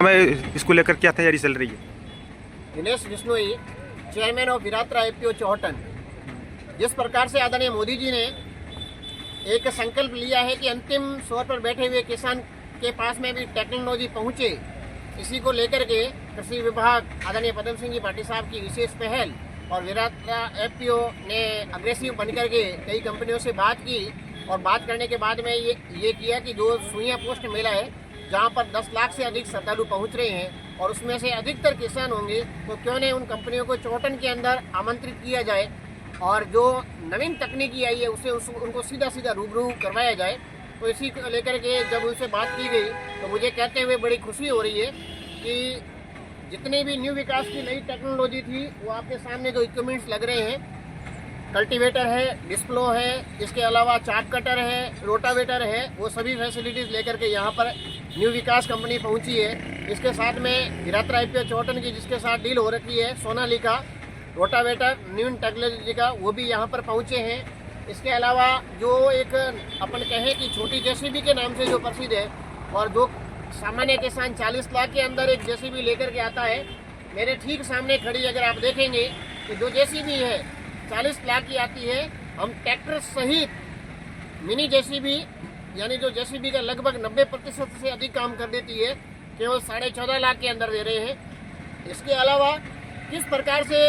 हमें इसको लेकर क्या तैयारी चल रही है? Dinesh Bishnoi, chairman of Viratra APO Chohtan. जिस प्रकार से आदरणीय मोदी जी ने एक संकल्प लिया है कि अंतिम स्वर पर बैठे हुए किसान के पास में भी टेक्नोलॉजी पहुंचे, इसी को लेकर के कृषि विभाग आदरणीय पदम सिंह जी पाटिल साहब की विशेष पहल और विरात्रा एपीओ ने अग्रेसिव बनकर के कई कंपनियों से बात की और बात करने के बाद में ये किया कि जो सुइयां पोस्ट मेला है जहां पर 10 लाख से अधिक श्रद्धालु पहुंच रहे हैं और उसमें से अधिकतर किसान होंगे, तो क्यों नहीं उन कंपनियों को चौहटन के अंदर आमंत्रित किया जाए और जो नवीन तकनीकी आई है उसे उनको सीधा सीधा रूबरू करवाया जाए। तो इसी को लेकर के जब उनसे बात की गई तो मुझे कहते हुए बड़ी खुशी हो रही है कि जितनी भी न्यू विकास की नई टेक्नोलॉजी थी वो आपके सामने जो इक्विपमेंट्स लग रहे हैं, कल्टीवेटर है, डिस्प्लो है, इसके अलावा चाप कटर है, रोटावेटर है, वो सभी फैसिलिटीज़ लेकर के यहाँ पर न्यू विकास कंपनी पहुँची है। इसके साथ में विरात्रा एपीओ चौहटन की जिसके साथ डील हो रखी है, सोनालिका रोटावेटर न्यू टेक्नोलॉजी का, वो भी यहाँ पर पहुँचे हैं। इसके अलावा जो एक अपन कहें कि छोटी जेसीबी के नाम से जो प्रसिद्ध है और जो सामान्य किसान 40 लाख के अंदर एक जेसीबी लेकर के आता है, मेरे ठीक सामने खड़ी अगर आप देखेंगे कि जो जेसीबी है 40 लाख की आती है, हम ट्रैक्टर सहित मिनी जेसीबी यानी जो जेसीबी का लगभग 90% से अधिक काम कर देती है, केवल 14.5 लाख के अंदर दे रहे हैं। इसके अलावा किस प्रकार से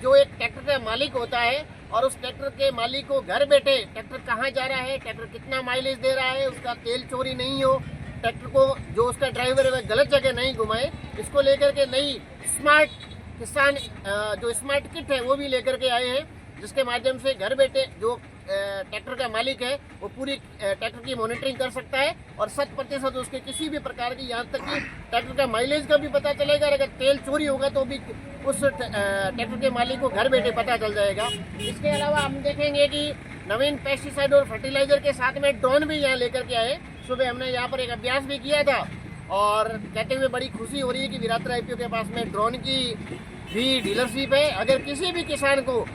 जो एक ट्रैक्टर का मालिक होता है और उस ट्रैक्टर के मालिक को घर बैठे ट्रैक्टर कहाँ जा रहा है, ट्रैक्टर कितना माइलेज दे रहा है, उसका तेल चोरी नहीं हो, ट्रैक्टर को जो उसका ड्राइवर है वह गलत जगह नहीं घुमाए, इसको लेकर के नई स्मार्ट किसान जो स्मार्ट किट है वो भी लेकर के आए हैं, जिसके माध्यम से घर बैठे जो ट्रैक्टर का मालिक है वो पूरी ट्रैक्टर की मॉनिटरिंग कर सकता है और 100% उसके किसी भी प्रकार की, यहाँ तक कि ट्रैक्टर का माइलेज का भी पता चलेगा। अगर तेल चोरी होगा तो भी उस ट्रैक्टर के मालिक को घर बैठे पता चल जाएगा। इसके अलावा हम देखेंगे कि नवीन पेस्टिसाइड और फर्टिलाइजर के साथ में ड्रोन भी यहाँ लेकर के आए। सुबह हमने यहाँ पर एक अभ्यास भी किया था और कहते हुए बड़ी खुशी हो रही है कि विरात्रा एपीओ के पास में ड्रोन की भी डीलरशिप है। अगर किसी भी किसान को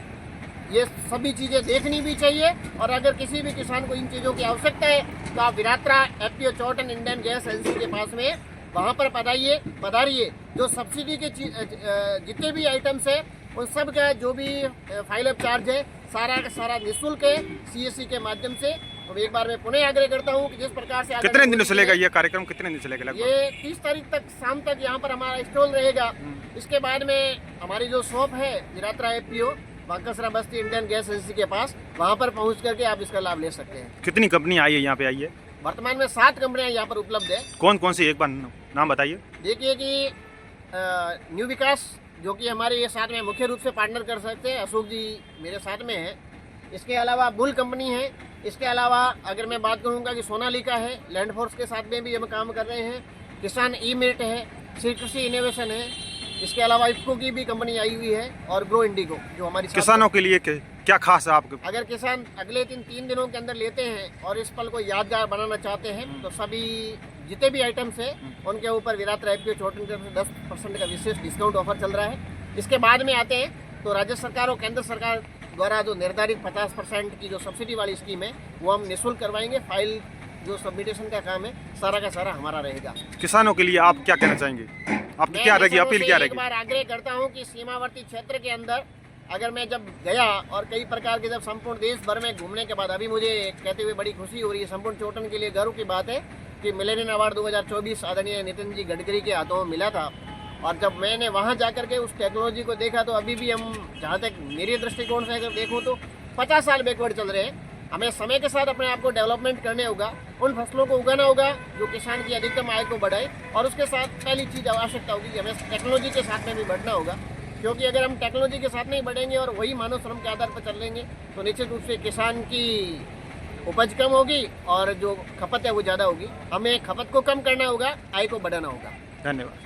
ये सभी चीज़ें देखनी भी चाहिए और अगर किसी भी किसान को इन चीज़ों की आवश्यकता है तो आप Viratra APO Chohtan Indian gas agency के पास में वहाँ पर पधारिए। जो सब्सिडी के जितने भी आइटम्स है उन सब का जो भी फाइल अप चार्ज है सारा का सारा निःशुल्क है सीएससी के माध्यम से। तो एक बार मैं पुनः आग्रह करता हूँ कि जिस प्रकार से कितने दिन चलेगा ये कार्यक्रम, कितने दिन चलेगा? ये 30 तारीख तक शाम तक यहाँ पर हमारा स्टॉल रहेगा। इसके बाद में हमारी जो शॉप है विरात्रा एपीओ बांकसरा बस्ती इंडियन गैस एजेंसी के पास, वहाँ पर पहुँच करके आप इसका लाभ ले सकते हैं। कितनी कंपनी आई है यहाँ पे? आई है वर्तमान में 7 कंपनियाँ यहाँ पर उपलब्ध है। कौन कौन सी, एक बार नाम बताइए। देखिए कि न्यू विकास जो कि हमारे ये साथ में मुख्य रूप से पार्टनर कर सकते हैं, अशोक जी मेरे साथ में है। इसके अलावा बुल कंपनी है। इसके अलावा अगर मैं बात करूँगा कि सोनालिका है, लैंड फोर्स के साथ में भी हम काम कर रहे हैं, किसान ई मेट है, श्री कृषि इनोवेशन है। इसके अलावा इफ्को की भी कंपनी आई हुई है और ग्रो इंडिगो जो हमारी किसानों के लिए क्या खास है आपके? अगर किसान अगले 3 दिनों के अंदर लेते हैं और इस पल को यादगार बनाना चाहते हैं तो सभी जितने भी आइटम्स हैं उनके ऊपर विरात्रा एपीओ चौहटन की तरफ से 10% का विशेष डिस्काउंट ऑफर चल रहा है। इसके बाद में आते हैं तो राज्य सरकार और केंद्र सरकार द्वारा जो निर्धारित 50% की जो सब्सिडी वाली स्कीम है वो हम निःशुल्क करवाएंगे। फाइल जो सबमिटेशन का काम है सारा का सारा हमारा रहेगा। किसानों के लिए आप क्या कहना चाहेंगे? आपकी क्या रहेगी अपील, क्या रहेगी? एक बार आग्रह करता हूं कि सीमावर्ती क्षेत्र के अंदर अगर मैं जब गया और कई प्रकार के जब संपूर्ण देश भर में घूमने के बाद अभी मुझे कहते हुए बड़ी खुशी हो रही है, संपूर्ण चौहटन के लिए गर्व की बात है कि मिलेनियम अवार्ड 2024 आदरणीय नितिन जी गडकरी के हाथों में मिला था। और जब मैंने वहाँ जाकर के उस टेक्नोलॉजी को देखा तो अभी भी हम जहाँ तक मेरे दृष्टिकोण से अगर देखूँ तो 50 साल बैकवर्ड चल रहे हैं। हमें समय के साथ अपने आप को डेवलपमेंट करने होगा, उन फसलों को उगाना होगा जो किसान की अधिकतम आय को बढ़ाए और उसके साथ पहली चीज़ आवश्यकता होगी कि हमें टेक्नोलॉजी के साथ में भी बढ़ना होगा। क्योंकि अगर हम टेक्नोलॉजी के साथ नहीं बढ़ेंगे और वही मानव श्रम के आधार पर चलेंगे तो निश्चित रूप से किसान की उपज कम होगी और जो खपत है वो ज़्यादा होगी। हमें खपत को कम करना होगा, आय को बढ़ाना होगा। धन्यवाद।